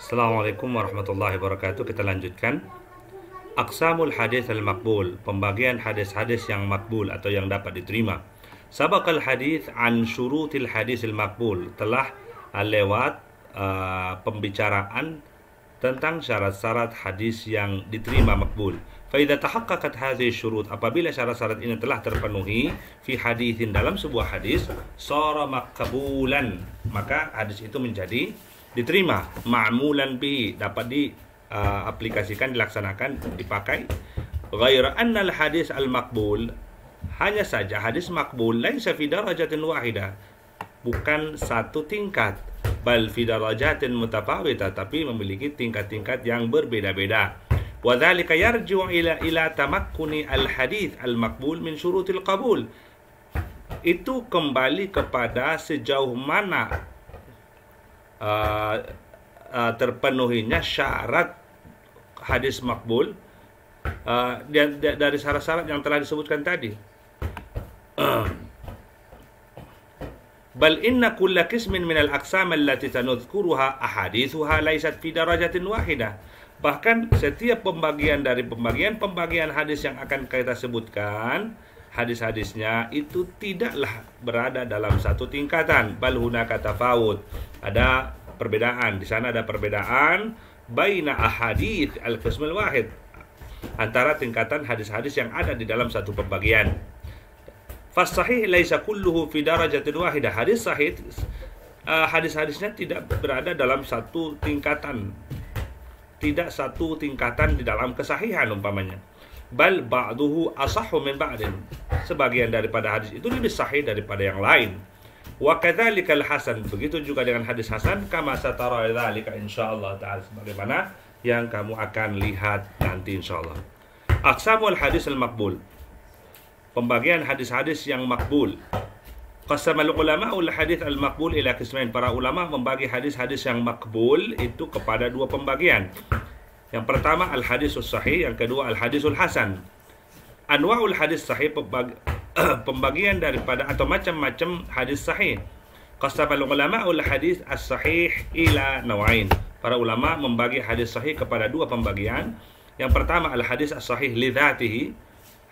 Assalamualaikum warahmatullahi wabarakatuh. Kita lanjutkan Aqsamul hadis al-maqbul, pembagian hadis-hadis yang makbul atau yang dapat diterima. Sabaqal hadis an syurutil hadis al-maqbul, telah lewat pembicaraan tentang syarat-syarat hadis yang diterima makbul. Fa idza tahaqqaqat hadhihi syurut, apabila syarat-syarat ini telah terpenuhi fi haditsin, dalam sebuah hadis, sara maqbulan, maka hadis itu menjadi diterima, ma'mulan bi, dapat diaplikasikan, dilaksanakan, dipakai. Ghaira anna al-hadis al-maqbul, hanya saja hadis makbul laisa fi darajatin wahidah, bukan satu tingkat, bal fi darajatin mutafawitah, tapi memiliki tingkat-tingkat yang berbeda-beda. Wa dzalika yarji'u ila tamakkuni al-hadis al-maqbul min syurutil qabul. Itu kembali kepada sejauh mana terpenuhinya syarat hadis makbul dari syarat-syarat yang telah disebutkan tadi. Bal inna kulla qismin min al-aqsam allati sanadhkuruha ahadithuha laysat fi darajatin wahidah. Bahkan setiap pembagian dari pembagian hadis yang akan kita sebutkan, hadis-hadisnya itu tidaklah berada dalam satu tingkatan. Bal hunaka tafawut, ada perbedaan. Di sana ada perbedaan baina ahadits al-qism al-wahid, antara tingkatan hadis-hadis yang ada di dalam satu pembagian. Fas-sahih laisa kulluhu fi darajatin wahidah. Hadis sahih, hadis-hadisnya tidak berada dalam satu tingkatan. Tidak satu tingkatan di dalam kesahihan umpamanya. Bal ba'duhu asahhu min ba'din. Sebagian daripada hadis itu lebih sahih daripada yang lain. Wa kadzalikal hasan, begitu juga dengan hadis hasan, kama satara dzalika insyaallah taala, sebagaimana yang kamu akan lihat nanti insyaallah. Aqsamul hadis al-maqbul, pembagian hadis-hadis yang makbul. Qasamal ulama'ul hadis al-maqbul ila qismain, para ulama membagi hadis-hadis yang makbul itu kepada dua pembagian. Yang pertama al-hadisus sahih, yang kedua al-hadisul hasan. Anwa'ul hadis sahih, pembagian daripada atau macam-macam hadis sahih. Qasamal ulama'ul hadis as-sahih ila nawain, para ulama membagi hadis sahih kepada dua pembagian. Yang pertama al-hadis as-sahih li dzatihi,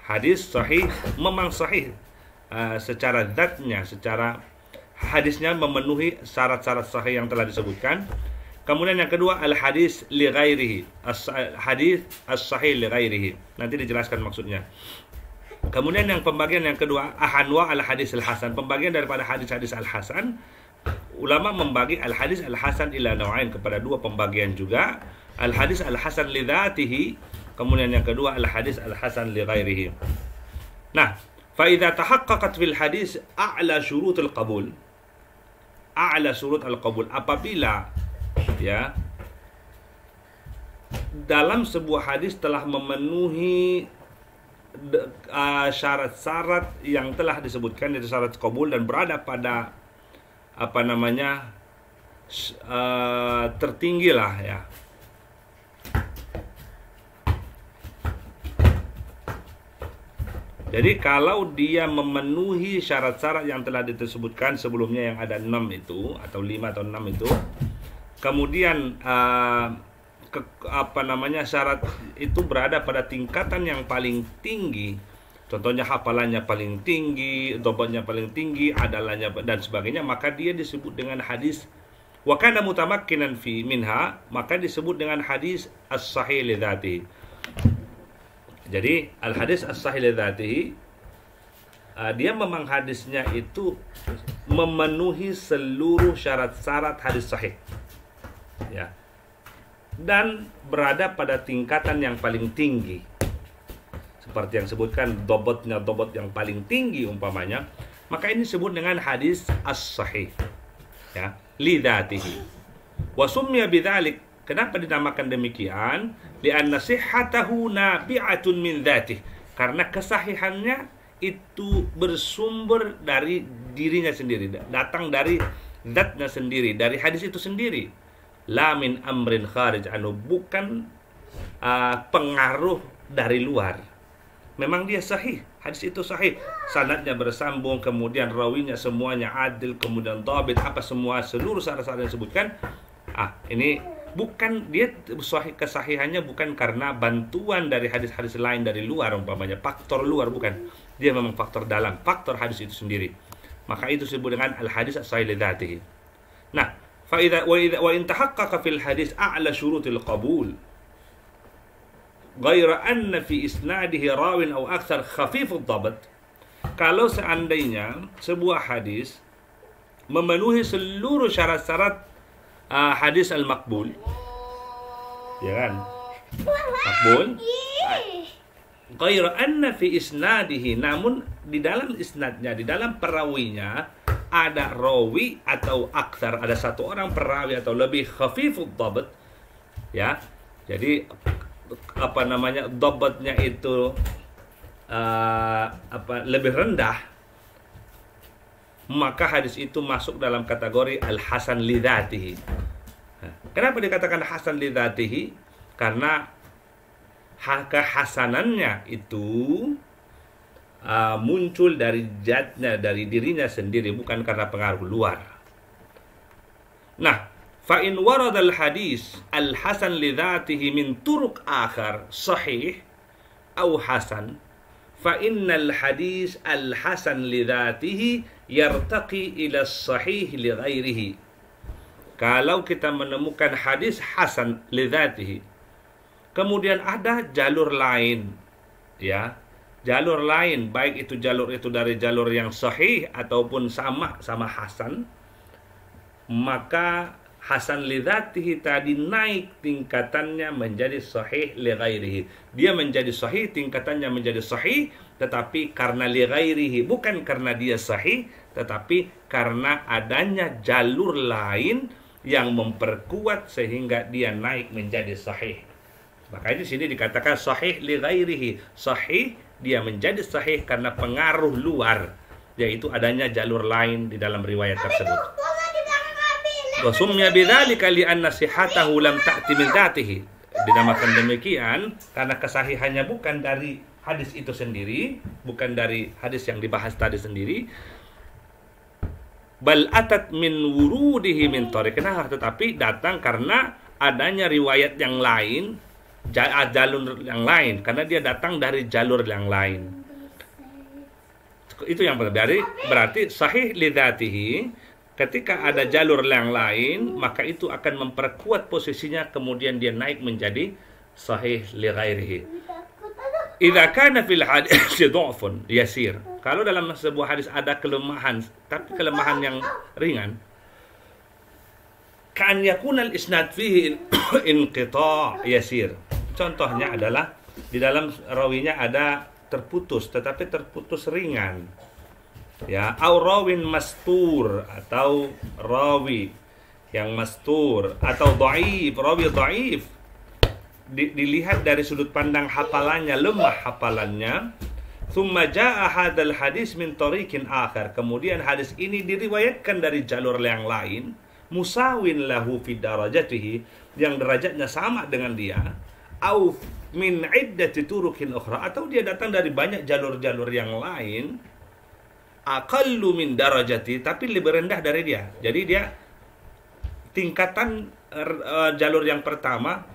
hadis sahih memang sahih secara zatnya, secara hadisnya memenuhi syarat-syarat sahih yang telah disebutkan. Kemudian yang kedua al-hadis li ghairihi, hadis as-sahih li ghairihi, nanti dijelaskan maksudnya. Kemudian yang pembagian yang kedua ahanwa al-hadis al-hasan, pembagian daripada hadis-hadis al-hasan. Ulama membagi al-hadis al-hasan ila nawain kepada dua pembagian juga. Al-hadis al-hasan li dzatihi, kemudian yang kedua al-hadis al-hasan li ghairihi. Nah, fa idza tahaqqaqat fil hadis a'la syurutul qabul, a'la syurut al-qabul, apabila ya dalam sebuah hadis telah memenuhi syarat-syarat yang telah disebutkan, yaitu syarat qabul, dan berada pada tertinggi lah ya. Jadi kalau dia memenuhi syarat-syarat yang telah disebutkan sebelumnya, yang ada 6 itu, atau 5 atau 6 itu, kemudian syarat itu berada pada tingkatan yang paling tinggi, contohnya hafalannya paling tinggi, dhabtnya paling tinggi, adalahnya dan sebagainya, maka dia disebut dengan hadis wa kana mutamakkinan fi minha, maka disebut dengan hadis as-sahih li dzatihi. Jadi al-hadis as-sahih li dzatihi, dia memang hadisnya itu memenuhi seluruh syarat-syarat hadis sahih ya, dan berada pada tingkatan yang paling tinggi, seperti yang sebutkan dobot yang paling tinggi umpamanya, maka ini disebut dengan hadis as-sahih ya, li dzatihi. Wa summiya bidzalik, kenapa dinamakan demikian? Li'anna sihhatahu nabi'atun min dzatihi, karena kesahihannya itu bersumber dari dirinya sendiri, datang dari zatnya sendiri, dari hadis itu sendiri. La min amrin kharij anhu, bukan pengaruh dari luar. Memang dia sahih, hadis itu sahih, sanadnya bersambung, kemudian rawinya semuanya adil, kemudian dhabit, seluruh syarat-syarat yang disebutkan. Ini Bukan dia kesahihannya bukan karena bantuan dari hadis-hadis lain dari luar, umpamanya faktor luar, bukan. Dia memang faktor dalam, faktor hadis itu sendiri. Maka itu disebut dengan al-hadis as-sahih li dzatihi. Nah, fa idza wa in tahaqqaqa fil hadis a'la syurutil qabul ghaira anna fi isnadihi rawin aw akthar khafifud dhabt. Kalau seandainya sebuah hadis memenuhi seluruh syarat-syarat hadis al-maqbul, ya kan? Maqbul. Ghaira anna fi isnadihi, namun di dalam isnadnya, di dalam perawinya ada rawi atau akthar, ada satu orang perawi atau lebih khafifud dhabt, ya. Jadi apa namanya, dhabatnya itu lebih rendah, maka hadis itu masuk dalam kategori al-hasan li dzatihi. Kenapa dikatakan hasan li dzatihi? Karena kehasanannya itu muncul dari zatnya, dari dirinya sendiri, bukan karena pengaruh luar. Nah, fa in warada al-hadis al-hasan li dzatihi min turuq akhar sahih au hasan, fa innal hadis al-hasan li dzatihi yartaqi ila sahih li ghairihi. Kalau kita menemukan hadis hasan li dzatihi, kemudian ada jalur lain, ya, jalur lain, baik itu jalur itu dari jalur yang sahih ataupun sama hasan, maka hasan li dzatihi tadi naik tingkatannya menjadi sahih li ghairihi. Dia menjadi sahih, tingkatannya menjadi sahih, tetapi karena li ghairihi, bukan karena dia sahih, tetapi karena adanya jalur lain yang memperkuat sehingga dia naik menjadi sahih. Makanya di sini dikatakan sahih li ghairihi. Sahih, dia menjadi sahih karena pengaruh luar, yaitu adanya jalur lain di dalam riwayat tersebut. Wa summiya bidzalika li anna sihhatahu lam ta'ti min dzatihi. Dinamakan demikian karena kesahihannya bukan dari hadis itu sendiri, bukan dari hadis yang dibahas tadi sendiri. Bal atat min wurudihi min tariqin akhar, tetapi datang karena adanya riwayat yang lain, jalur yang lain, karena dia datang dari jalur yang lain. Itu yang berarti sahih li dzatihi. Ketika ada jalur yang lain, maka itu akan memperkuat posisinya, kemudian dia naik menjadi sahih li ghairihi. Idza kana fil hadis dha'fun yasir. Kalau dalam sebuah hadis ada kelemahan, tapi kelemahan yang ringan, kan yakuna al-isnad fihi inqita' yasir. Contohnya adalah di dalam rawinya ada terputus, tetapi terputus ringan. Ya, au rawin mastur, atau rawi yang mastur, atau dhaif, rawi dhaif. Dilihat dari sudut pandang hafalannya, lemah hafalannya. Tsumma jaa hadzal hadis min tariqin akhar. Kemudian hadis ini diriwayatkan dari jalur yang lain, musawin lahu fi darajatihi, yang derajatnya sama dengan dia, au min iddati turuqin ukhra, atau dia datang dari banyak jalur-jalur yang lain, aqallu min darajati, tapi lebih rendah dari dia. Jadi dia tingkatan jalur yang pertama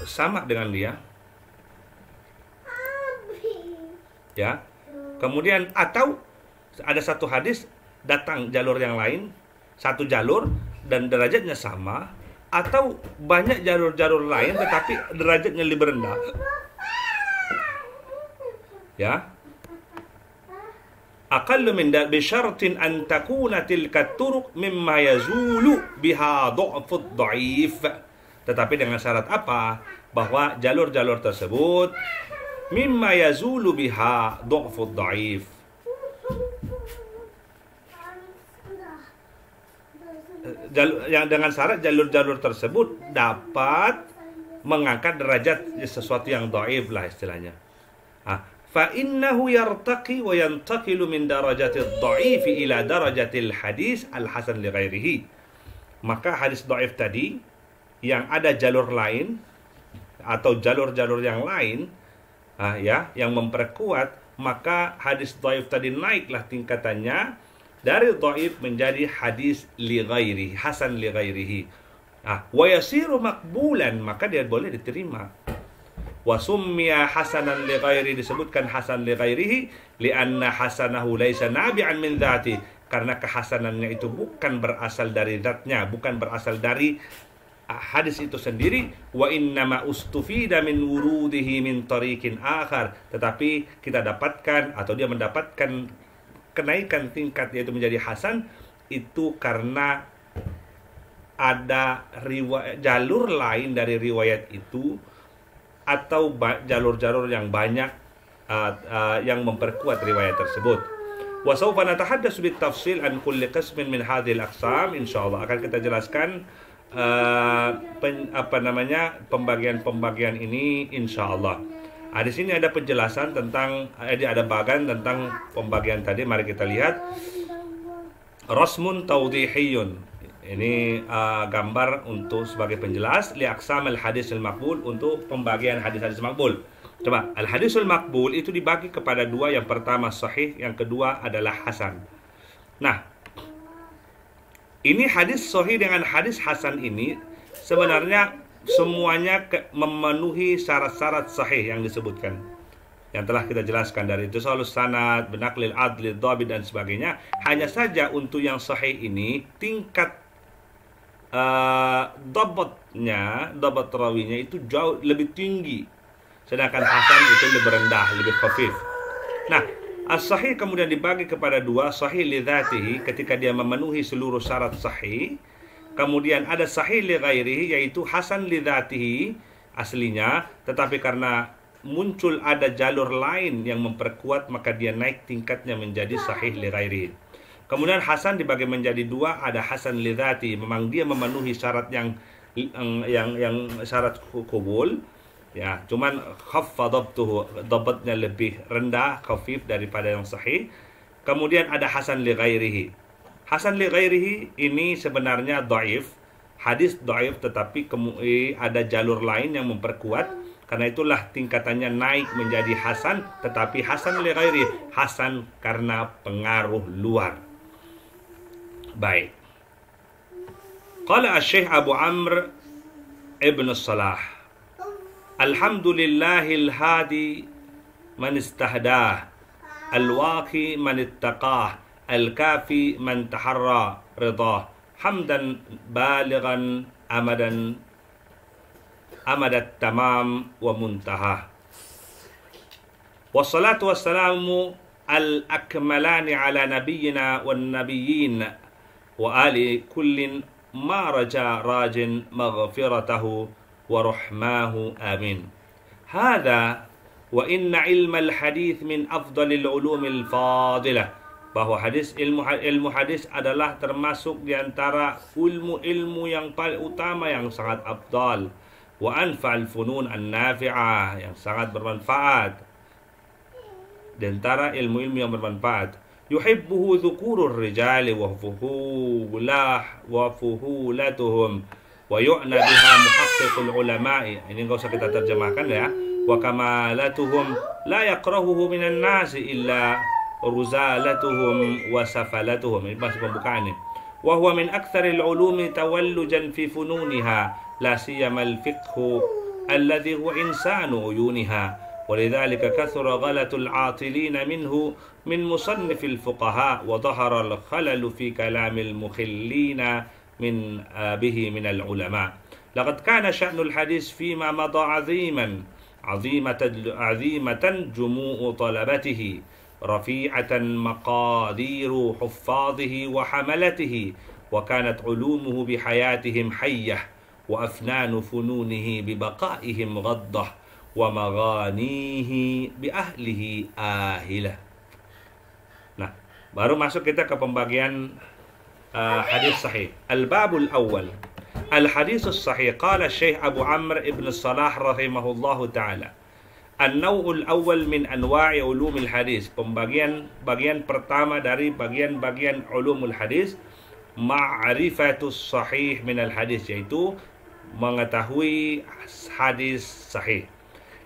sama dengan dia, ya. Kemudian atau ada satu hadis datang jalur yang lain, satu jalur dan derajatnya sama, atau banyak jalur-jalur lain tetapi derajatnya lebih rendah, ya. Aqallu min bi syartin an takuna tilka turuq mimma yazulu biha dha'fud dhaif. Tetapi dengan syarat apa? Bahwa jalur-jalur tersebut mimma yazulu biha dha'fud dhaif, yang dengan syarat jalur-jalur tersebut dapat mengangkat derajat sesuatu yang dhaif lah istilahnya. Fa innahu yartaqi wa yantaqilu min darajatil dhaif ila darajatil hadis al-hasan li ghairihi. Maka hadis dhaif tadi yang ada jalur lain atau jalur-jalur yang lain, ya, yang memperkuat, maka hadis dhaif tadi naiklah tingkatannya dari dhaif menjadi hadis li ghairihi, hasan li ghairihi. Wa yasiru maqbulan, maka dia boleh diterima. Wa summiya hasanan li ghairi, disebutkan hasan li ghairihi lianna hasanahu laisa nabi'an min dzati, karena kehasanannya itu bukan berasal dari zatnya, bukan berasal dari hadis itu sendiri. Wa innama ustufida min wurudihi min tariqin akhar, tetapi kita dapatkan atau dia mendapatkan kenaikan tingkat yaitu menjadi hasan itu karena ada jalur lain dari riwayat itu atau jalur-jalur yang banyak yang memperkuat riwayat tersebut. Wa sawfa natahaddatsu bit tafsil an kulli qismin min hadhil aqsam, insyaallah akan kita jelaskan pembagian-pembagian ini insyaallah. Di sini ada penjelasan tentang ada bagan tentang pembagian tadi. Mari kita lihat. Rasmun tawdihiyun. Ini gambar untuk sebagai penjelas li aqsamil hadisul maqbul, untuk pembagian hadis-hadis maqbul. Coba, al hadisul maqbul itu dibagi kepada dua. Yang pertama sahih, yang kedua adalah hasan. Nah, ini hadis sahih dengan hadis hasan ini sebenarnya semuanya memenuhi syarat-syarat sahih yang disebutkan, yang telah kita jelaskan dari ittisalus sanad, binaqlil adli, dhabit dan sebagainya. Hanya saja untuk yang sahih ini tingkat dhabat rawinya itu jauh lebih tinggi, sedangkan hasan itu lebih rendah, lebih khafif. Nah, as-sahih kemudian dibagi kepada dua, sahih li dzatihi ketika dia memenuhi seluruh syarat sahih. Kemudian ada sahih li ghairihi, yaitu hasan li dzatihi aslinya, tetapi karena muncul ada jalur lain yang memperkuat, maka dia naik tingkatnya menjadi sahih li ghairihi. Kemudian hasan dibagi menjadi dua, ada hasan li dzati, memang dia memenuhi syarat yang syarat qubul, ya, cuman khaffa dhabtuhu, dhabatnya lebih rendah, khafif daripada yang sahih. Kemudian ada hasan li ghairihi. Hasan li ghairihi ini sebenarnya dhaif, hadis dhaif, tetapi ada jalur lain yang memperkuat. Karena itulah tingkatannya naik menjadi hasan, tetapi hasan li ghairihi, hasan karena pengaruh luar. Baik. Qala Asy-Syaikh Abu Amr Ibn Salah, alhamdulillahil hadi man istahdah, al-waqi man ittaqah, al-kafi man taharra ridah, hamdan balighan amadat tamam wa muntaha. Wassalatu wassalamu al-akmalani ala nabiyyina wan nabiyyin wa ali kullin ma raja rajin maghfiratahu wa rahmahu amin. Hadha wa inna ilma al-hadith min afdalil ulumil fadilah, bahwa ilmu hadis adalah termasuk di antara ilmu yang paling utama, yang sangat afdal. Wa anfa'al funun an-nafi'ah, yang sangat bermanfaat, di antara ilmu-ilmu yang bermanfaat. Yuhibbuhu dhukurur rijali wa fuhulatuhum wa yu'na biha muhaqqiqul ulama'i. Ini enggak usah kita terjemahkan ya. Wa kamalatuhum la yakrahuhu minan nasi illa ruzalatuhum wa safalatuhum. Ini masih pembukaannya. Wa huwa min aktsaril ulumi tawallujan fi fununiha, la siyama al-fiqhu alladhi huwa insanu uyuniha. ولذلك كثر غلط العاطلين منه من مصنف الفقهاء وظهر الخلل في كلام المخلين به من العلماء. لقد كان شأن الحديث فيما مضى عظيمة جموع طلبته، رفيعة مقادير حفاظه وحملته، وكانت علومه بحياتهم حية، وأفنان فنونه ببقائهم غضة، wa maghanihi bi ahlihi ahilah. Nah, baru masuk kita ke pembagian hadis sahih. Al-babul awal, al-hadisus sahih. Qala Syekh Abu Amr Ibn Salah rahimahullahu ta'ala, an-naw'ul awal min anwa'i ulumil hadis. Bagian pertama dari bagian-bagian ulumul hadis, ma'rifatus sahih min al-hadis, yaitu mengetahui hadis sahih.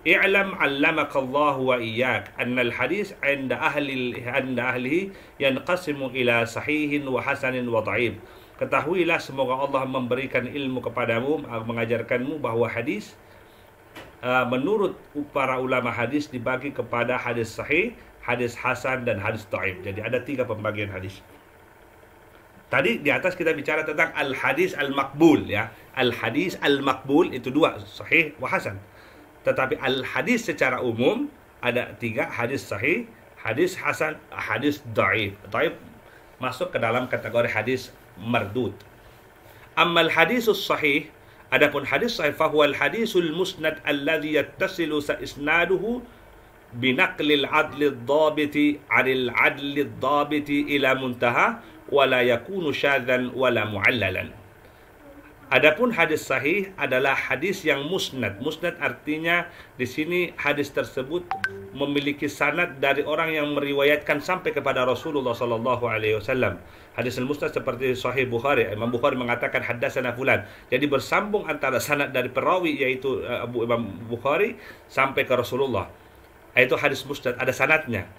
I'lam 'allamaka Allah wa iyyak anna al-hadis 'inda ahlihi yanqasimu ila sahihin wa hasanin wa dha'if. Ketahuilah semoga Allah memberikan ilmu kepadamu, mengajarkanmu bahwa hadis menurut para ulama hadis dibagi kepada hadis sahih, hadis hasan, dan hadis dhaif. Jadi ada 3 pembagian hadis. Tadi di atas kita bicara tentang al-hadis al-maqbul ya. Al-hadis al-maqbul itu 2, sahih wa hasan. Tetapi al-hadis secara umum ada 3, hadis sahih, hadis hasan, hadis dhaif. Dhaif masuk ke dalam kategori hadis mardud. Ammal hadisus sahih, adapun hadis sahih, fa huwal hadisul musnad alladhi yattasilu sa isnaduhu binaqlil adli ad-dhabiti 'anil adli ad-dhabiti ila muntaha wa la yakunu syadzan wa la mu'allalan. Adapun hadis sahih adalah hadis yang musnad. Musnad artinya di sini hadis tersebut memiliki sanad dari orang yang meriwayatkan sampai kepada Rasulullah sallallahu alaihi wasallam. Hadis al-musnad seperti Sahih Bukhari. Imam Bukhari mengatakan haddatsana fulan. Jadi bersambung antara sanad dari perawi yaitu Imam Bukhari sampai ke Rasulullah. Itu hadis musnad, ada sanadnya.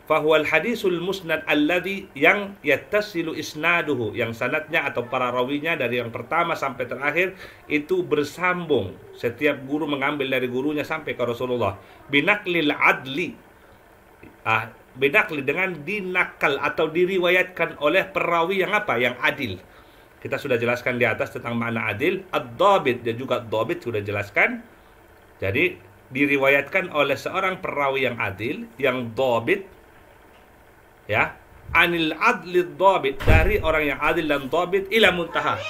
Fahuwal hadisul musnad alladhi yang yattasilu isnaduhu, yang sanadnya atau para rawinya dari yang pertama sampai terakhir itu bersambung. Setiap guru mengambil dari gurunya sampai ke Rasulullah. Binaklil adli, binakli dengan dinakal atau diriwayatkan oleh perawi yang apa? Yang adil. Kita sudah jelaskan di atas tentang makna adil. Ad-dhabit, dan juga dhabit sudah jelaskan. Jadi diriwayatkan oleh seorang perawi yang adil, yang dhabit, ya, anil adli dhabit, dari orang yang adil dan dhabit, ila muntaha,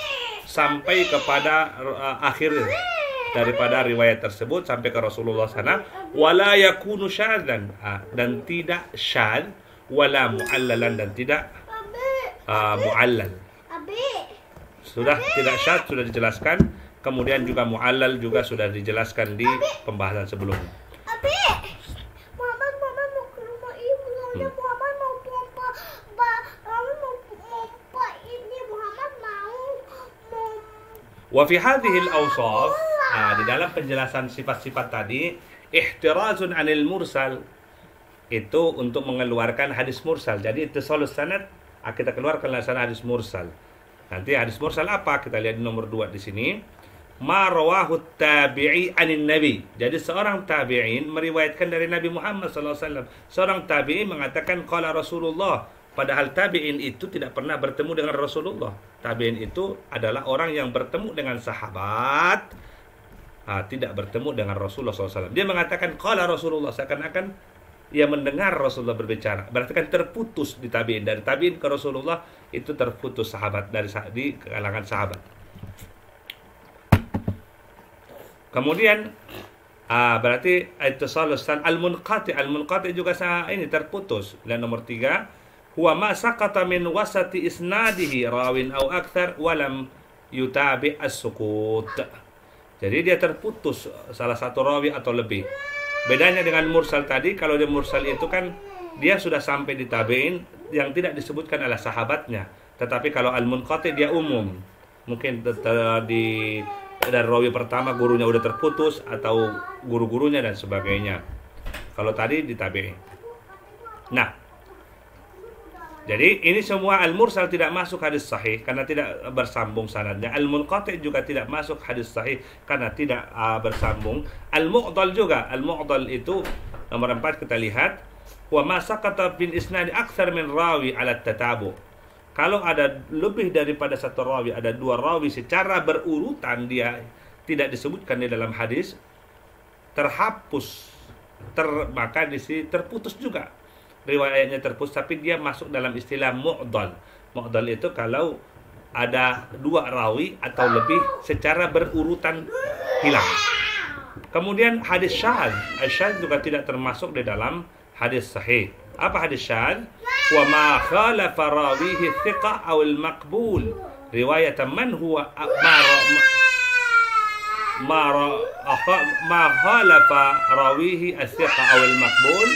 sampai kepada akhir daripada riwayat tersebut sampai ke Rasulullah sana. Wala yakunu syadzan, dan tidak syadz, wala mu'allalan, dan tidak mu'allal. Sudah tidak syadz sudah dijelaskan, kemudian juga mu'allal juga sudah dijelaskan di pembahasan sebelumnya. Muhammad mau ke rumah ibu, soalnya Muhammad mau pompa, pompa ini Muhammad mau. Wa fi hadhihi al-awsaf, di dalam penjelasan sifat-sifat tadi, ihtirazun anil mursal, itu untuk mengeluarkan hadis mursal. Jadi ittisalus sanad, kita keluarkan sana hadis mursal. Nanti hadis mursal apa? Kita lihat di nomor 2 di sini. Ma rawahu tabi'i anin nabi. Jadi seorang tabi'in meriwayatkan dari Nabi Muhammad SAW. Seorang tabi'in mengatakan qala Rasulullah. Padahal tabi'in itu tidak pernah bertemu dengan Rasulullah. Tabi'in itu adalah orang yang bertemu dengan sahabat, tidak bertemu dengan Rasulullah SAW. Dia mengatakan qala Rasulullah, seakan-akan ia mendengar Rasulullah berbicara. Berarti kan terputus di tabi'in. Dari tabi'in ke Rasulullah itu terputus sahabat, di kalangan sahabat. Kemudian berarti ittisalus sanad al-munqati. Al-munqati juga ini terputus. Dan nomor 3, huwa ma saqata min wasati isnadihi rawin aw akthar wa lam yutabi as-sukut. Jadi dia terputus salah satu rawi atau lebih. Bedanya dengan mursal tadi, kalau dia mursal itu kan dia sudah sampai di tabi'in yang tidak disebutkan adalah sahabatnya. Tetapi kalau al-munqati dia umum. Mungkin dari rawi pertama gurunya udah terputus atau guru-gurunya dan sebagainya. Kalau tadi di tabi'in. Nah, jadi ini semua al-mursal tidak masuk hadis sahih karena tidak bersambung sanadnya. Al-munqati juga tidak masuk hadis sahih karena tidak bersambung. Al-mu'dal juga. Al-mu'dal itu nomor 4 kita lihat. Wa ma saqata bin isnad akthar min rawi ala tatabu. Kalau ada lebih daripada satu rawi, ada 2 rawi secara berurutan dia tidak disebutkan di dalam hadis, terhapus, maka di sini terputus juga. Riwayatnya terputus, tapi dia masuk dalam istilah mu'dal. Mu'dal itu kalau ada 2 rawi atau lebih secara berurutan hilang. Kemudian hadis syadz. Syadz juga tidak termasuk di dalam hadis sahih. Apa hadis syadz? Wa ma khalafa rawihi thiqa aw al-maqbul riwayatan man huwa ma khalafa rawihi al-thiqa aw al-maqbul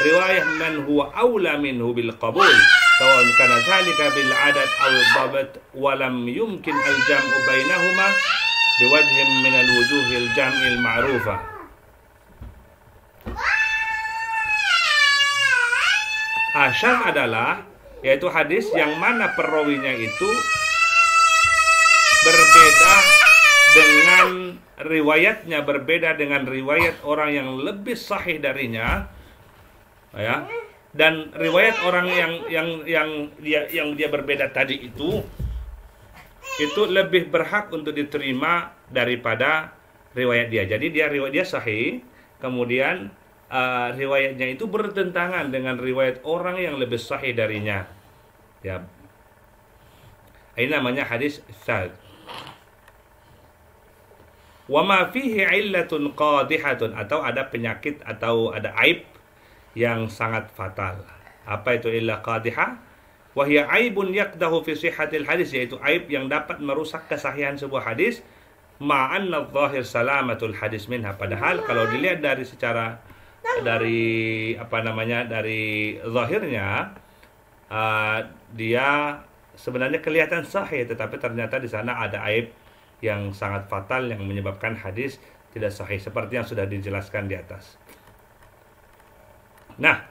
riwayah man huwa awla minhu bil qabul sawan kana dhalika bil adad aw al-dhabt wa lam yumkin al-jam'u bainahuma biwajhin min al-wujuh al-jam'i al-ma'rufa. Syadz adalah yaitu hadis yang mana perawinya itu berbeda dengan riwayatnya, berbeda dengan riwayat orang yang lebih sahih darinya, ya. Dan riwayat orang yang dia berbeda tadi itu lebih berhak untuk diterima daripada riwayat dia. Jadi riwayat dia sahih, kemudian riwayatnya itu bertentangan dengan riwayat orang yang lebih sahih darinya. Ya. Ini namanya hadis syadz. Wa ma fihi illatun qadihatun, atau ada penyakit atau ada aib yang sangat fatal. Apa itu illah qadihah? Wa hiya aibun yaqdahu fi sihhatil hadis, yaitu aib yang dapat merusak kesahihan sebuah hadis, ma'anna adh-dhahir salamatul hadis minha. Padahal kalau dilihat dari dari zahirnya, dia sebenarnya kelihatan sahih, tetapi ternyata di sana ada aib yang sangat fatal yang menyebabkan hadis tidak sahih, seperti yang sudah dijelaskan di atas. Nah,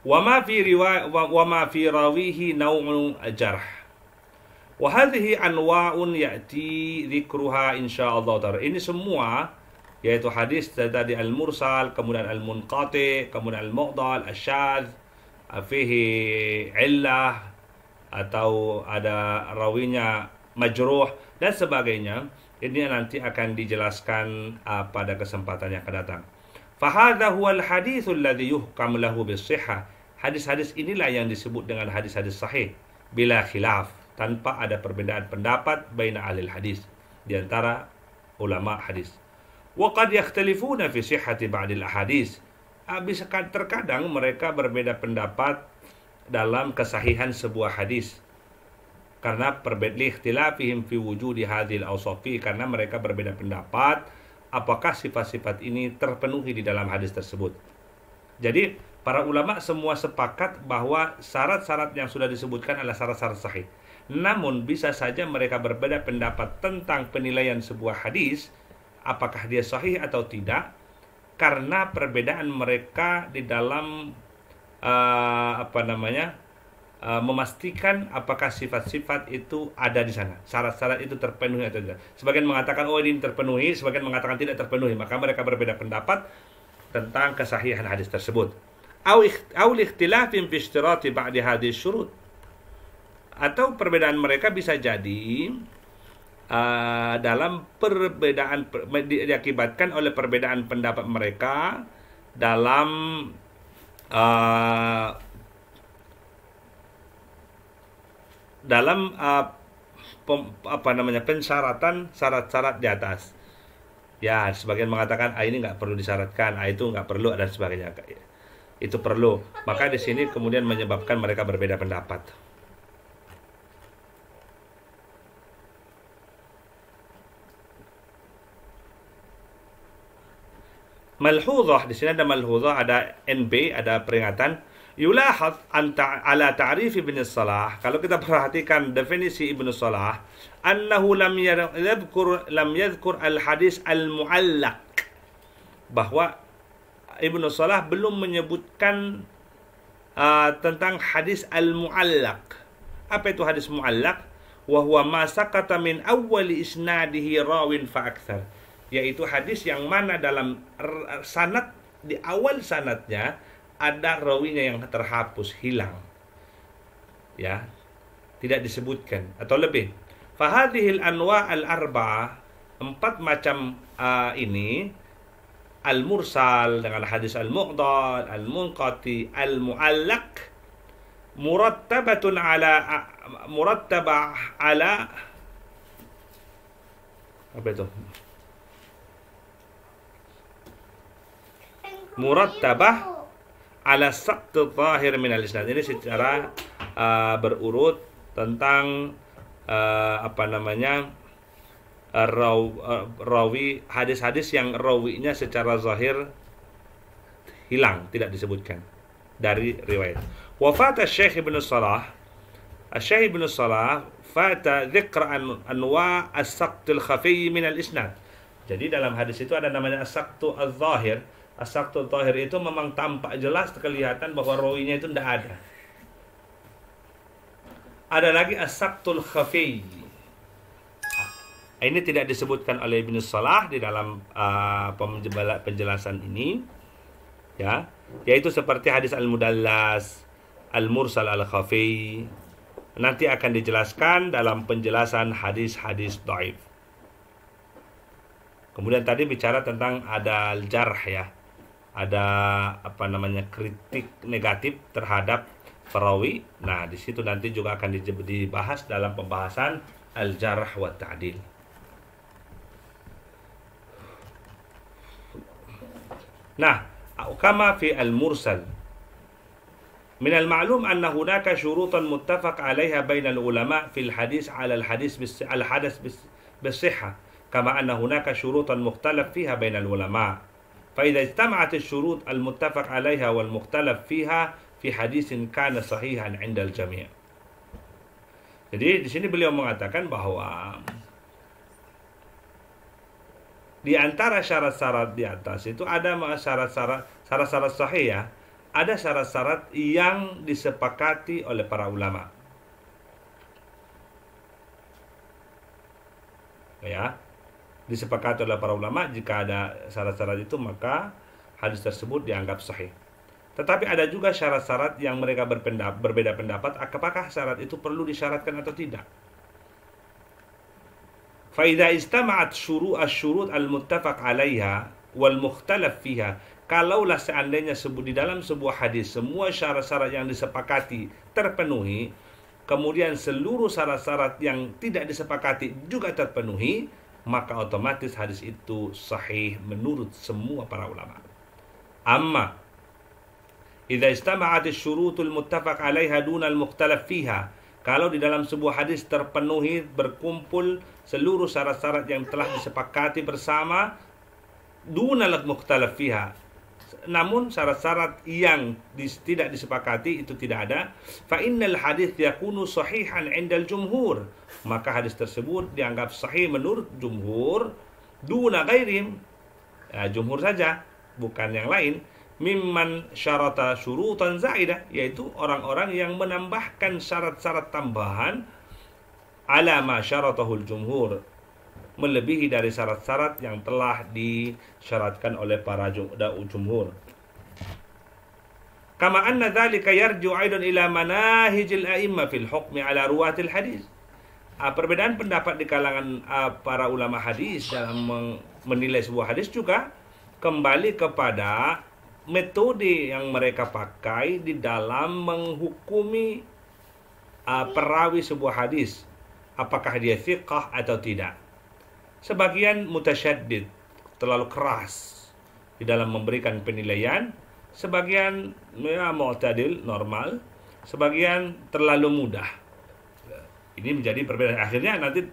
wa ma fi rawihi naw'un jarh. Wa hadhihi anwa'un ya'ti dzikruha insyaallah ta'ala. Ini semua yaitu hadis tadi al-mursal, kemudian al-munqati, kemudian al-mu'dal, asy-syadz, fihi illah atau ada rawinya majruh dan sebagainya. Ini nanti akan dijelaskan pada kesempatan yang akan datang. Fahadha huwal haditsul ladzi yuhkam lahu bis-shihhah. Hadis-hadis inilah yang disebut dengan hadis-hadis sahih bila khilaf, tanpa ada perbedaan pendapat baina ahli hadis, di antara ulama hadis. Wa qad yakhtalifuna fi sihhati ba'dil ahadits. Bisa terkadang mereka berbeda pendapat dalam kesahihan sebuah hadis. Karena ikhtilafihim fi wujudi hadhil awsafi, karena mereka berbeda pendapat apakah sifat-sifat ini terpenuhi di dalam hadis tersebut. Jadi para ulama semua sepakat bahwa syarat-syarat yang sudah disebutkan adalah syarat-syarat sahih. Namun bisa saja mereka berbeda pendapat tentang penilaian sebuah hadis, apakah dia sahih atau tidak, karena perbedaan mereka di dalam memastikan apakah sifat-sifat itu ada di sana, syarat-syarat itu terpenuhi atau tidak. Sebagian mengatakan ini terpenuhi, sebagian mengatakan tidak terpenuhi, maka mereka berbeda pendapat tentang kesahihan hadis tersebut. Au ikhtilafin fi ishtirati ba'di hadhihi syurut. Atau perbedaan mereka bisa jadi dalam perbedaan diakibatkan oleh perbedaan pendapat mereka dalam pensyaratan syarat-syarat di atas. Ya, sebagian mengatakan ini nggak perlu disyaratkan, itu nggak perlu dan sebagainya. Itu perlu. Maka di sini kemudian menyebabkan mereka berbeda pendapat. Malhuzah, di sini ada malhuzah, ada NB, ada peringatan. Yulahad ala ta'rif Ibn Salah. Kalau kita perhatikan definisi Ibn Salah, annahu lam yadhkur al-hadis al-mu'allaq, bahwa Ibn Salah belum menyebutkan tentang hadis al-mu'allaq. Apa itu hadis mu'allaq? Wa huwa ma saqata min awwali isnadihi rawin fa akthar, yaitu hadis yang mana dalam sanad, di awal sanadnya ada rawinya yang terhapus, hilang, ya, tidak disebutkan atau lebih. Fahadhil anwa' al-arba'ah, 4 macam ini, al-mursal dengan hadis al-mu'dal, al-munqati, al-mu'allaq, murattabah ala apa itu? Murattabah ala saqt zahir min al-isnad. Ini secara berurut tentang rawi, hadis-hadis yang rawinya secara zahir hilang, tidak disebutkan dari riwayat. Wafat Syekh Ibn Salah, Syekh Ibn Salah fata dzikr anwa' as-saqt al-khafi min al-isnad. Jadi dalam hadis itu ada namanya as-saqt al-zahir. As-saqt al-zahir itu memang tampak jelas, kelihatan bahwa rawinya itu tidak ada. Ada lagi as-saqtul khafi. Ini tidak disebutkan oleh Ibnu Salah di dalam penjelasan ini, ya, yaitu seperti hadis al-mudallas, al-mursal al-khafi. Nanti akan dijelaskan dalam penjelasan hadis-hadis dhaif. Kemudian tadi bicara tentang ada al-jarh, ya. Ada kritik negatif terhadap perawi. Nah, di situ nanti juga akan dibahas dalam pembahasan al-jarh wa ta'dil. Nah, kama fi al-mursal min al-ma'lum anna hunaka syurutan muttafaq 'alayha bainal ulama fil hadis 'ala al-hadis al-hadath bis-sihhah kama anna hunaka syurutan mukhtalaf fiha bainal ulama. Fa idza ijtama'at asy-syurut al-muttafaq 'alayha wal mukhtalaf fiha fi hadisin kana sahihan 'inda al-jami'. Jadi di sini beliau mengatakan bahwa di antara syarat-syarat di atas itu ada syarat-syarat sahih, ya. Ada syarat-syarat yang disepakati oleh para ulama. Ya. Disepakati oleh para ulama, jika ada syarat-syarat itu maka hadis tersebut dianggap sahih. Tetapi ada juga syarat-syarat yang mereka berbeda pendapat apakah syarat itu perlu disyaratkan atau tidak. فإذا اجتمعت الشروط المتفق عليها والمختلف فيها, kalaulah seandainya di dalam sebuah hadis semua syarat-syarat yang disepakati terpenuhi, kemudian seluruh syarat-syarat yang tidak disepakati juga terpenuhi, maka otomatis hadis itu sahih menurut semua para ulama. Amma idza istama'at asy-syurutul muttafaq 'alaiha duna al-mukhtalaf fiha, kalau di dalam sebuah hadis terpenuhi, berkumpul seluruh syarat-syarat yang telah disepakati bersama, dunal mukhtalaf fiha, namun syarat-syarat yang tidak disepakati itu tidak ada, fa innal hadits yakunu sahihan 'indal jumhur, maka hadis tersebut dianggap sahih menurut jumhur, duna ghairihim, ya, jumhur saja, bukan yang lain, mimman syarata syurutan zaidah, yaitu orang-orang yang menambahkan syarat-syarat tambahan ala ma syaratahul jumhur, melebihi dari syarat-syarat yang telah disyaratkan oleh para jumhur. Kama anna dzalika yarju aidan ila manahijil a'imma fil hukmi ala ruwatil hadis. Perbedaan pendapat di kalangan para ulama hadis dalam menilai sebuah hadis juga kembali kepada metode yang mereka pakai di dalam menghukumi perawi sebuah hadis, apakah dia thiqah atau tidak. Sebagian mutasyaddid, terlalu keras di dalam memberikan penilaian, sebagian mu'tadil, normal, sebagian terlalu mudah. Ini menjadi perbedaan. Akhirnya nanti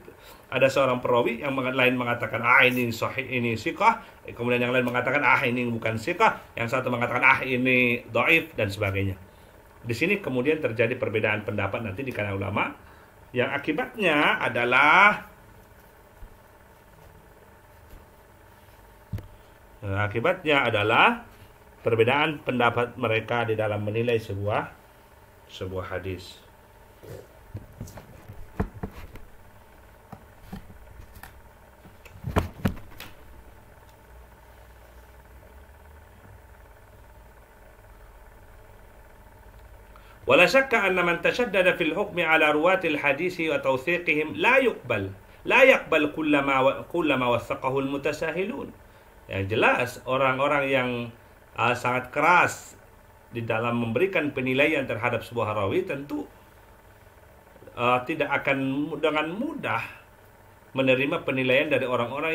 ada seorang perawi yang lain mengatakan ini sahih, ini siqah, kemudian yang lain mengatakan ini bukan siqah, yang satu mengatakan ini dhaif, dan sebagainya. Di sini kemudian terjadi perbedaan pendapat nanti di kalangan ulama, yang akibatnya adalah perbedaan pendapat mereka di dalam menilai sebuah hadis. ولا شك أن من تشدد في الحكم على رواة الحديث وتوثيقهم لا يقبل كل ما وثقه المتساهلون. Yang jelas orang-orang yang sangat keras di dalam memberikan penilaian terhadap sebuah rawi tentu tidak akan dengan mudah menerima penilaian dari orang-orang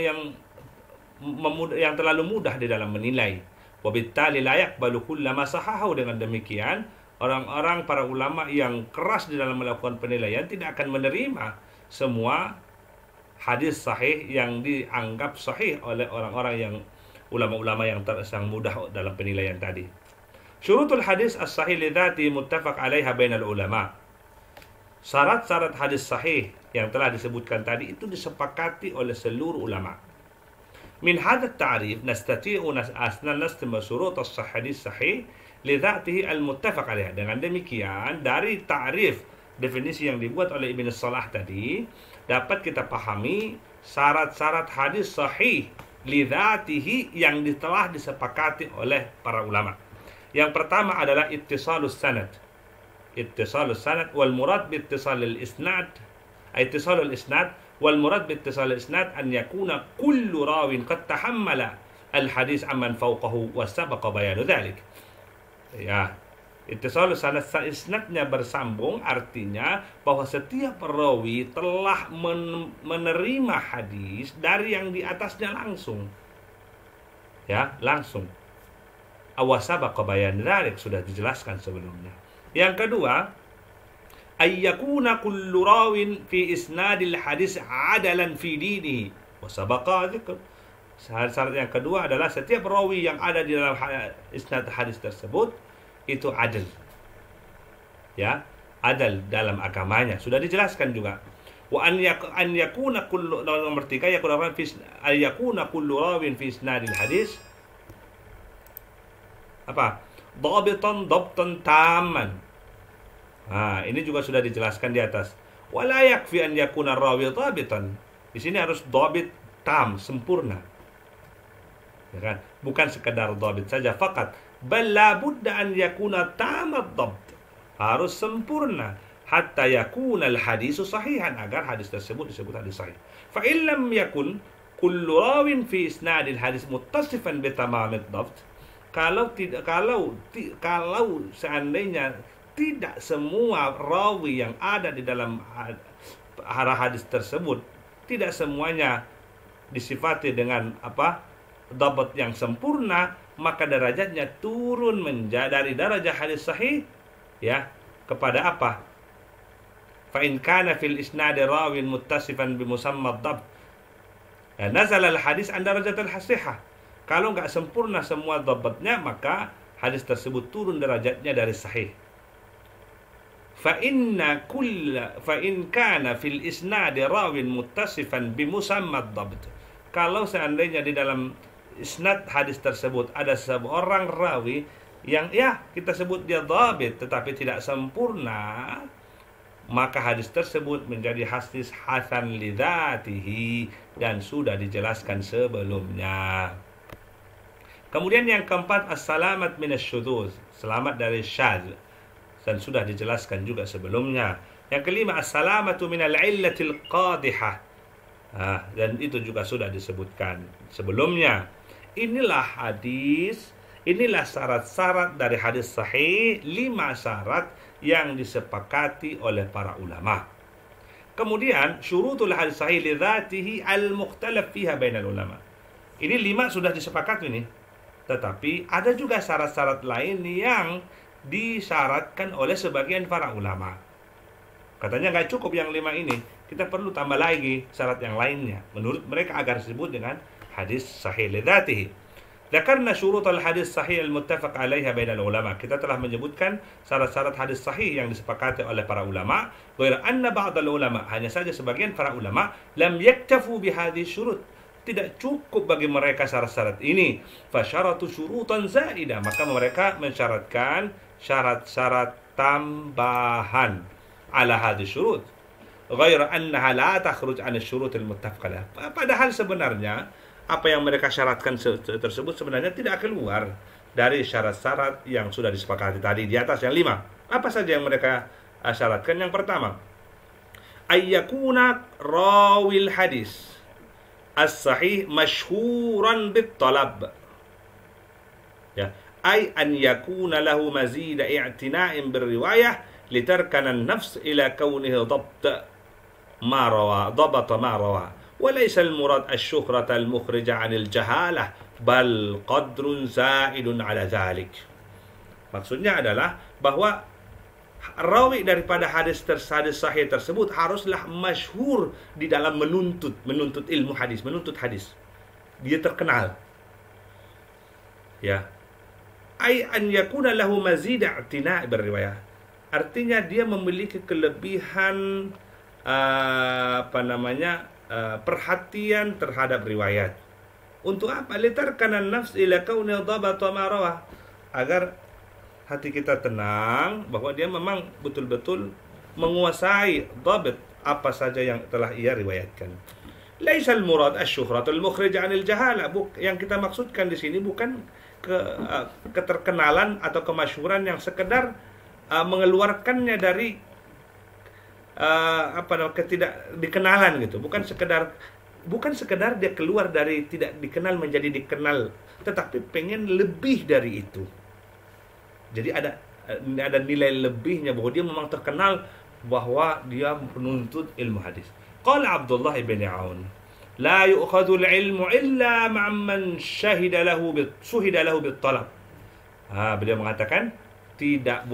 yang terlalu mudah di dalam menilai. Wabittali la yaqbalu kullama sahahu, dengan demikian orang-orang para ulama yang keras di dalam melakukan penilaian tidak akan menerima semua hadis sahih yang dianggap sahih oleh orang-orang yang ulama-ulama yang sangat mudah dalam penilaian tadi. Syurutul hadis as-sahih lidzati muttafaq 'alaiha bainal ulama. Syarat-syarat hadis sahih yang telah disebutkan tadi itu disepakati oleh seluruh ulama. Min hadha at-ta'rif nastati'u nastima syurut as-hadis sahih lidzatihi al-muttafaq 'alaiha. Dengan demikian, dari ta'rif definisi yang dibuat oleh Ibnu Salah tadi, dapat kita pahami syarat-syarat hadis sahih lidzatihi yang telah disepakati oleh para ulama. Yang pertama adalah ittisalus sanad. Ittisalus sanad wal murad bi ittisalil isnad. Ittisalul isnad wal murad bi ittisalil isnad an yakuna kullu rawin qad tahammala al hadis amman fawqahu wa sabaqa bayanu dzalik. Ya, ittisalus sanad, isnadnya bersambung artinya bahwa setiap perawi telah menerima hadis dari yang di atasnya langsung. Ya, langsung. Awasabaqa bayan dzalik, sudah dijelaskan sebelumnya. Yang kedua, ayyakuna kullu rawin fi isnadil hadis adalan fi dinihi wa sabaqa dzikr. Syarat yang kedua adalah setiap rawi yang ada di dalam isnad hadis tersebut itu adil. Ya, adil dalam agamanya. Sudah dijelaskan juga. Wa an yakuna kullu, nomor 3, yakuna kullu rawin fi isnadil hadis apa? Dhabitan dhabtan tamman. Ini juga sudah dijelaskan di atas. Wala yakfi an yakuna rawi dhabitan. Di sini harus dhabit tam, sempurna. Ya kan? Bukan sekedar dhabit saja fakat, bal la budda an yakuna tamad dhabt. Harus sempurna hatta yakuna al hadisu sahihan, agar hadis tersebut disebut hadis sahih. Fa in lam yakun kullu rawin fi isnadil hadis muttasifan bi tamamid dhabt. Kalau seandainya tidak semua rawi yang ada di dalam hadis tersebut, tidak semuanya disifati dengan dhabt yang sempurna, maka derajatnya turun dari darajah hadis sahih ya kepada apa? Fa in kana fil isnad rawin muttasifan bi musamma dhabt, nazala al hadis an darajatil hasihah. Kalau nggak sempurna semua dhabtnya, maka hadis tersebut turun derajatnya dari sahih. Fa in kana fil isnad rawin muttasifan bi musamma dhabt. Kalau seandainya di dalam isnad hadis tersebut ada seorang rawi yang kita sebut dia dhabit tetapi tidak sempurna, maka hadis tersebut menjadi hadis hasan lidzatihi dan sudah dijelaskan sebelumnya. Kemudian yang keempat, as-salamat minasyudzuz, selamat dari syadz, dan sudah dijelaskan juga sebelumnya. Yang kelima, as-salamatu minal illatil qadihah, dan itu juga sudah disebutkan sebelumnya. Inilah syarat-syarat dari hadis sahih, 5 syarat yang disepakati oleh para ulama. Kemudian syurutul hadis sahih lidzatihi al-mukhtalaf fiha bainal ulama. Ini 5 sudah disepakati nih. Tetapi ada juga syarat-syarat lain yang disyaratkan oleh sebagian para ulama. Katanya nggak cukup yang 5 ini, kita perlu tambah lagi syarat yang lainnya. Menurut mereka agar disebut dengan hadis sahih lidzatihi. Dzakarna syurutul hadis sahih al-muttafaq 'alaiha bainal ulama. Kita telah menyebutkan syarat-syarat hadis sahih yang disepakati oleh para ulama. Ghaira anna ba'dal ulama, hanya saja sebagian para ulama, lam yaktafu bihadhihi syurut. Tidak cukup bagi mereka syarat-syarat ini. Fasyaratu syurutan zaidah, maka mereka mensyaratkan syarat-syarat tambahan ala hadhihi syurut. Ghaira annaha la takhruj 'an asy-syurutil muttafaqah. Padahal sebenarnya apa yang mereka syaratkan tersebut sebenarnya tidak keluar dari syarat-syarat yang sudah disepakati tadi di atas yang 5. Apa saja yang mereka syaratkan? Yang pertama, ayyakuna rawil hadis as-sahih masyhuran bit-talab. Ya, ay an yakuna lahu mazid i'tina'in bir-riwayah litarkana an-nafs ila kaunihi dhabt ma rawa, وليس المراد الشهرة المخرجة عن الجهالة بل قدر زائد على ذلك. Maksudnya adalah bahwa rawi daripada hadis sahih tersebut haruslah masyhur di dalam menuntut ilmu hadis, menuntut hadis. Dia terkenal. Ya. Ay an yakuna lahu mazid i'tina' bir-riwayah. Artinya dia memiliki kelebihan perhatian terhadap riwayat. Untuk apa? Litarkana nafs ila kauni dhabata ma rawah, agar hati kita tenang bahwa dia memang betul-betul menguasai dhabt apa saja yang telah ia riwayatkan. Laisal murad asy-syuhratul mukhrij 'anil jahalah. Yang kita maksudkan di sini bukan keterkenalan atau kemasyhuran yang sekedar mengeluarkannya dari ketidak dikenalan gitu. Bukan sekedar dia keluar dari tidak dikenal menjadi dikenal, tetapi pengen lebih dari itu. Jadi ada nilai lebihnya bahwa dia memang terkenal bahwa dia penuntut ilmu hadis. Qala Abdullah bin Aun, la yu'khadhu al-ilmu illa ma'amman syahida lahu bit-talab. Beliau mengatakan tidak akan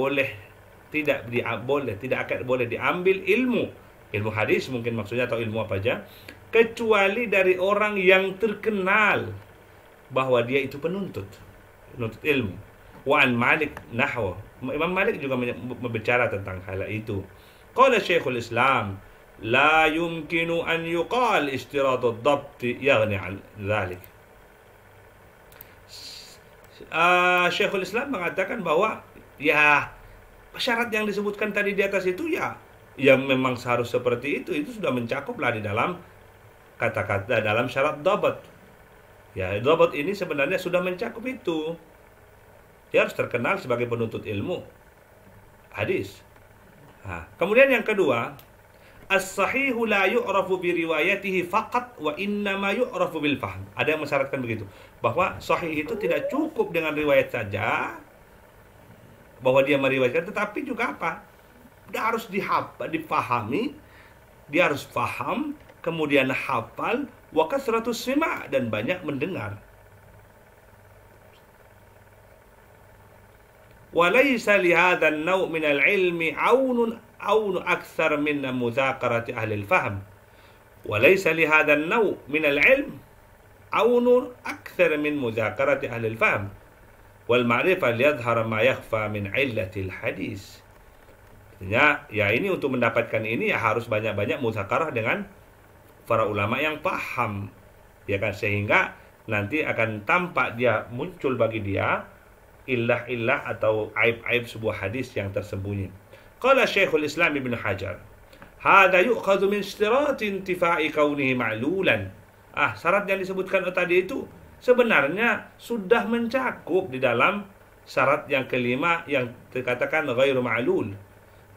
boleh diambil ilmu hadis mungkin maksudnya, atau ilmu apa aja, kecuali dari orang yang terkenal bahwa dia itu penuntut ilmu. Wa an Malik nahwa. Imam Malik juga berbicara tentang hal itu. Qala Syekhul Islam, la yumkinu an yuqal ishtirat ad-dhabt yaghni 'an dhalik. Syekhul Islam mengatakan bahwa ya syarat yang disebutkan tadi di atas itu ya memang harus seperti itu sudah mencakuplah di dalam kata-kata dalam syarat dhabt. Ya, dhabt ini sebenarnya sudah mencakup itu. Dia harus terkenal sebagai penuntut ilmu hadis. Kemudian yang kedua, as-sahihu la yu'rafu bi riwayatihi faqat wa inna ma yu'rafu bil fahm. Ada yang mensyaratkan begitu, bahwa sahih itu tidak cukup dengan riwayat saja, bahwa dia meriwayatkan, tetapi juga apa? Dia harus dipahami, dia harus paham, kemudian hafal, wa kasratus sima', dan banyak mendengar. وليس لهذا النوع من العلم عون أكثر من مذاكرة أهل الفهم. وليس لهذا النوع من العلم عون أكثر من مذاكرة أهل الفهم والمعرفة ليظهر ما يخفى من علة الحديث. Artinya, ya ini untuk mendapatkan ini ya harus banyak-banyak muzakarah dengan para ulama yang paham, ya kan, sehingga nanti akan tampak dia muncul bagi dia illah atau aib-aib sebuah hadis yang tersembunyi. Qala Syekhul Islam Ibn Hajar, hadza yu'khadhu min ishtirat intifa'i kaunihi ma'lulan. Syarat yang disebutkan tadi itu sebenarnya sudah mencakup di dalam syarat yang kelima yang dikatakan ghairu ma'lul.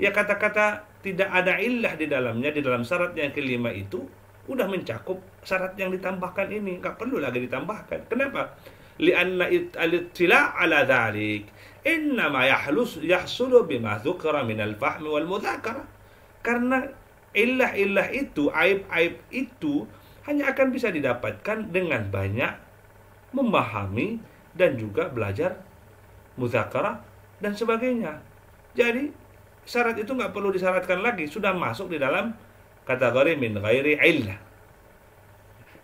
Ya, kata-kata tidak ada illah di dalamnya, di dalam syarat yang kelima itu udah mencakup syarat yang ditambahkan ini, enggak perlu lagi ditambahkan. Kenapa? Lianna al-ittila' ala dhalik innama yahsulu bima dzukira min al-fahm wal mudzakarah. Karena illah itu, aib-aib itu hanya akan bisa didapatkan dengan banyak memahami dan juga belajar mudzakarah dan sebagainya. Jadi syarat itu nggak perlu disyaratkan lagi, sudah masuk di dalam kategori min ghairi illah.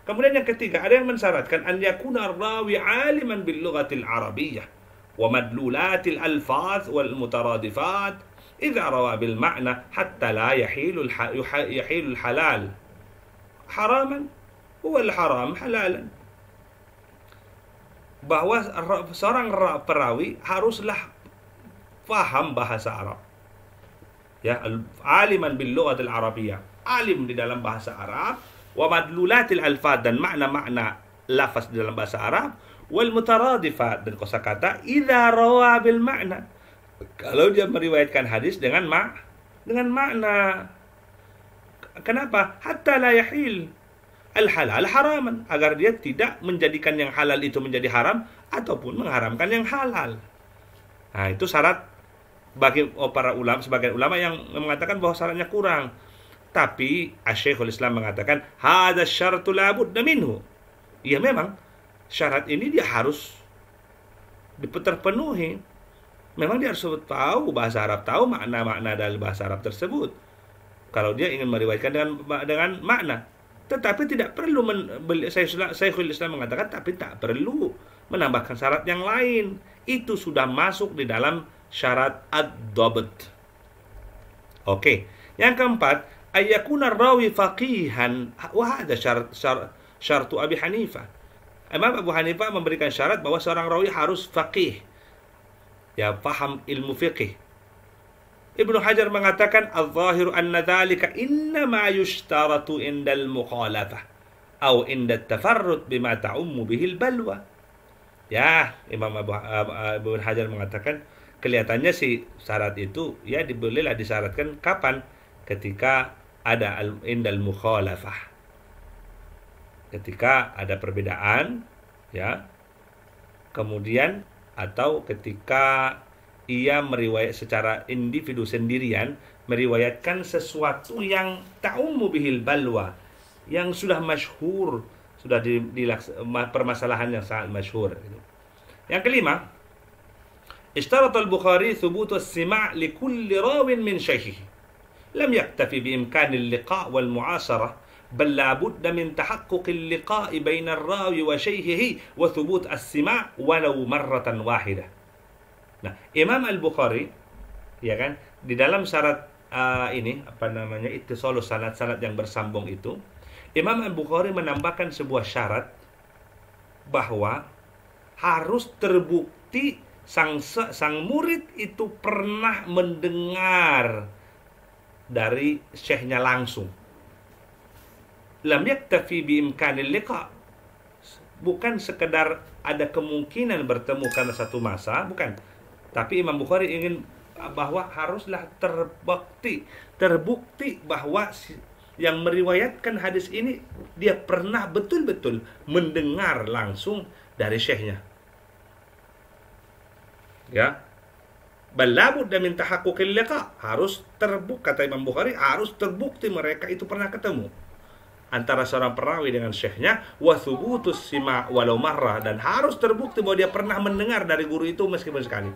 Kemudian yang ketiga, ada yang mensyaratkan an yakuna ar-rawi aliman bil lughatil arabiyyah wa madlulatil alfaz wal mutaradifat idza rawa bil ma'na hatta la yahilu al-halal haraman huwa al-haram halalan. Bahwa seorang perawi haruslah paham bahasa Arab. Ya, aliman bil lughatil arabiyyah, alim di dalam bahasa Arab, wa madlulatil alfaz, dan makna-makna lafaz di dalam bahasa Arab, wal mutaradifat, dan kosakata idza rawa bil makna, kalau dia meriwayatkan hadis dengan makna. Kenapa? Hatta la yahil al halal haraman, agar dia tidak menjadikan yang halal itu menjadi haram ataupun mengharamkan yang halal. Nah, itu syarat bagi para ulama, sebagian ulama yang mengatakan bahwa syaratnya kurang. Tapi Syekhul Islam mengatakan hadza syartu la budda minhu. Ya, memang syarat ini dia harus terpenuhi. Memang dia harus tahu bahasa Arab, tahu makna-makna dari bahasa Arab tersebut kalau dia ingin meriwayatkan dengan makna. Tetapi tidak perlu Syekhul Islam mengatakan tapi tak perlu menambahkan syarat yang lain. Itu sudah masuk di dalam syarat ad-dhabt. Oke. Yang keempat, ayyakuna rawi faqihan, wa hadha syartu Abi Hanifah. Imam Abu Hanifah memberikan syarat bahwa seorang rawi harus faqih, ya, paham ilmu fiqih. Ibnu Hajar mengatakan al-zahiru anna dzalika innama yushtaratu indal mukhalafah atau inda tafarrud bima ta'ummu bihil balwa. Ya, Ibnu Hajar mengatakan kelihatannya sih syarat itu ya bolehlah disyaratkan kapan? Ketika ada indal mukhalafah. Ketika ada perbedaan ya. Kemudian atau ketika ia meriwayat secara individu sendirian meriwayatkan sesuatu yang ta'ummu bihil balwa, yang sudah masyhur, sudah permasalahan yang sangat masyhur. Yang kelima, ishtarat al-Bukhari thubut as-sima' li kulli rawin min shaykhihi. Lam yaktafi bi imkan al-liqa' wal mu'asarah, bal la budda min tahaqquq al-liqa' baina ar-rawi wa shaykhihi wa thubut as-sima' walau marratan wahidah. Nah, Imam Al-Bukhari ya kan, di dalam syarat ini apa namanya, ittisalus sanad-sanad yang bersambung itu, Imam Al-Bukhari menambahkan sebuah syarat bahwa harus terbukti sang murid itu pernah mendengar dari syekhnya langsung. Lam yaktafi bi imkanil liqa, bukan sekedar ada kemungkinan bertemu karena satu masa, bukan. Tapi Imam Bukhari ingin bahwa haruslah terbukti bahwa yang meriwayatkan hadis ini dia pernah betul-betul mendengar langsung dari syekhnya. Ya. Bal la budda min tahaqquqil liqa, harus terbukti, kata Imam Bukhari, harus terbukti mereka itu pernah ketemu antara seorang perawi dengan syekhnya, wa thubutus sima' walau marrah, dan harus terbukti bahwa dia pernah mendengar dari guru itu meskipun sekali.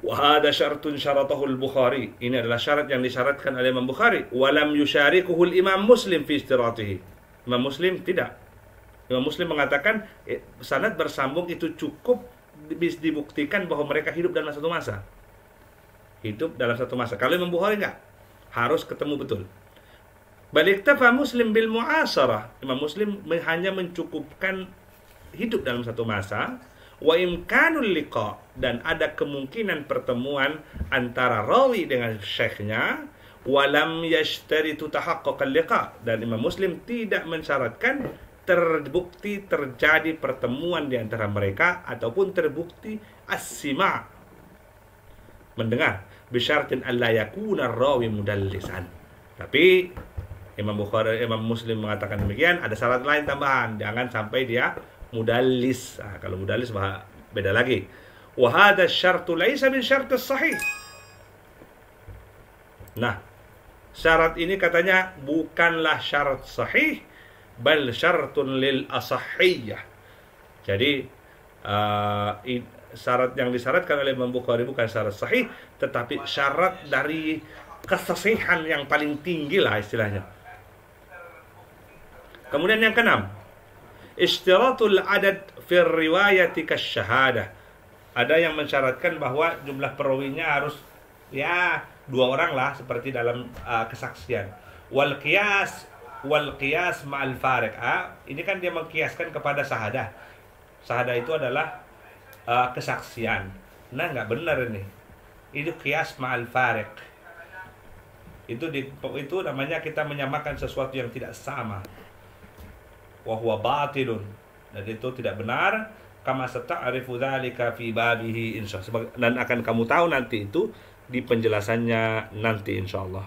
Wa hada syartun syaratahu al-Bukhari, ini adalah syarat yang disyaratkan oleh Imam Bukhari. Wa lam yusyarikuhu al-Imam Muslim fi istiratihi, Imam Muslim tidak. Imam Muslim mengatakan sanad bersambung itu cukup dibuktikan bahwa mereka hidup dalam satu masa. Hidup dalam satu masa. Kalau Imam Bukhari enggak, harus ketemu betul. Balik tafa Muslim bil mu'asarah, Imam Muslim hanya mencukupkan hidup dalam satu masa. Wa imkanul liqa, dan ada kemungkinan pertemuan antara rawi dengan syekhnya. Walam yashtaritu tahaqqaqal liqa, dan Imam Muslim tidak mensyaratkan terbukti terjadi pertemuan di antara mereka ataupun terbukti as-sima', mendengar, bisyartin alla yakuna rawi mudallisan. Tapi Imam Muslim mengatakan demikian, ada syarat lain tambahan, jangan sampai dia mudallis. Kalau mudallis beda lagi. Wa hadha syartu laisa min syartis sahih. Nah, syarat ini katanya bukanlah syarat sahih, bal syartun lil asahiyah. Jadi syarat yang disyaratkan oleh Imam Bukhari bukan syarat sahih, tetapi syarat dari kesasihan yang paling tinggi lah istilahnya. Kemudian yang keenam, ishtiratul adad fi riwayati kasyahadah. Ada yang mensyaratkan bahwa jumlah perawinya harus ya 2 orang lah, seperti dalam kesaksian. Wal qiyas ma'al fariq. Ini kan dia mengkiaskan kepada sahadah. Sahadah itu adalah kesaksian. Nah, nggak benar ini. Itu qiyas ma'al fariq. Itu namanya kita menyamakan sesuatu yang tidak sama. Wa huwa batilun, dan itu tidak benar. Kama sata'rifu dzalika fi babihi insyaallah, dan akan kamu tahu nanti itu di penjelasannya nanti insyaallah.